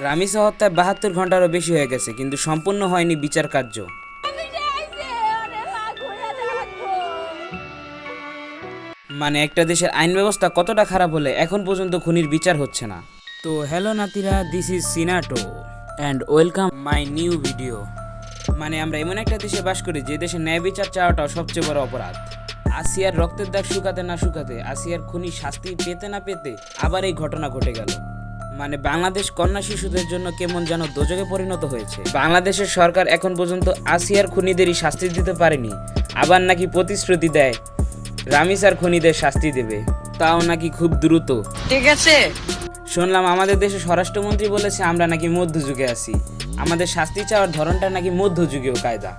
রামিসা হত্যায় 72 ঘন্টারও বেশি হয়ে গেছে, কিন্তু সম্পূর্ণ হয়নি বিচার কার্য। মানে একটা দেশের আইন ব্যবস্থা কতটা খারাপ হলে এখন পর্যন্ত খুনির বিচার হচ্ছে না। তো হ্যালো নাতিরা, দিস ইজ সিনাটো and welcome my new video. মানে আমরা এমন একটা দেশে বাস করি যে দেশে ন্যায় বিচার চাওয়াটাও সবচেয়ে বড় অপরাধ। আসিয়ার রক্তের দাগ শুকাতে না শুকাতে, আসিয়ার খুনি শাস্তি পেতে না পেতে আবার এই ঘটনা ঘটে গেল। মানে বাংলাদেশ কন্যা শিশুদের জন্য কেমন যেন দোজকে পরিণত হয়েছে। বাংলাদেশের সরকার এখন পর্যন্ত আসিয়ার খুনিদেরই শাস্তি দিতে পারেনি, আবার নাকি প্রতিশ্রুতি দেয় রামিসার খুনিদের শাস্তি দেবে, তাও নাকি খুব দ্রুত। ঠিক আছে, শুনলাম আমাদের দেশে স্বরাষ্ট্রমন্ত্রী বলেছে আমরা নাকি মধ্যযুগে আছি, আমাদের শাস্তি চাওয়ার ধরনটা নাকি মধ্যযুগীয় কায়দা।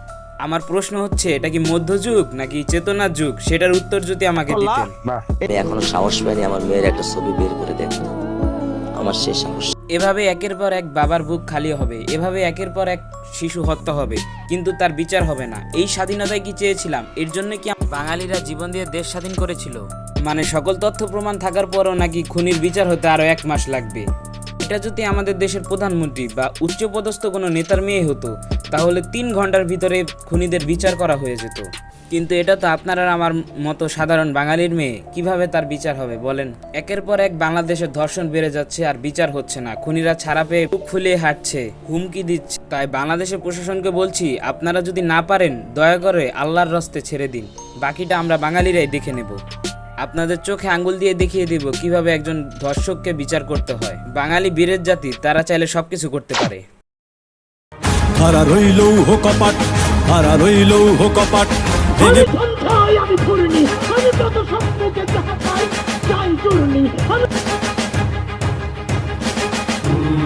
আমার প্রশ্ন হচ্ছে, এটা কি মধ্যযুগ নাকি চেতনার যুগ? সেটার উত্তর যদি আমাকে দিতেন। আমি এখনো সাহস পাইনি আমার মেয়ের একটা ছবি বের করে দেন, আমার সে সাহস। এভাবে একের পর এক বাবার বুক খালি হবে, এভাবে একের পর এক শিশু হত্যা হবে, কিন্তু তার বিচার হবে না। এই স্বাধীনতায় কি চেয়েছিলাম? এর জন্য কি বাঙালিরা জীবন দিয়ে দেশ স্বাধীন করেছিল? মানে সকল তথ্য প্রমাণ থাকার পরও নাকি খুনির বিচার হতে আরো 1 মাস লাগবে। এটা যদি আমাদের দেশের প্রধানমন্ত্রী বা উচ্চপদস্থ কোনো নেতার মেয়ে হতো, তাহলে 3 ঘন্টার ভিতরে খুনিদের বিচার করা হয়ে যেত। কিন্তু এটা তো আপনার আর আমার মতো সাধারণ বাঙালির মেয়ে, কিভাবে তার বিচার হবে বলেন? একের পর এক বাংলাদেশের ধর্ষণ বেড়ে যাচ্ছে আর বিচার হচ্ছে না। খুনিরা ছাড়া পেয়ে বুক ফুলিয়ে হাঁটছে, হুমকি দিচ্ছে। তাই বাংলাদেশের প্রশাসনকে বলছি, আপনারা যদি না পারেন দয়া করে আল্লাহর রাস্তে ছেড়ে দিন, বাকিটা আমরা বাঙালিরাই দেখে নেব। আপনাদের চোখে আঙ্গুল দিয়ে দেখিয়ে দিব কিভাবে একজন ধর্ষককে বিচার করতে হয়। বাঙালি বীরের জাতি, তারা চাইলে সবকিছু করতে পারে। হারা রইল হো কপাট, হারা রইল হো কপাট। আমি ধরিনি, আমি যত স্বপ্নকে যাহা পাই চাই চুরনি।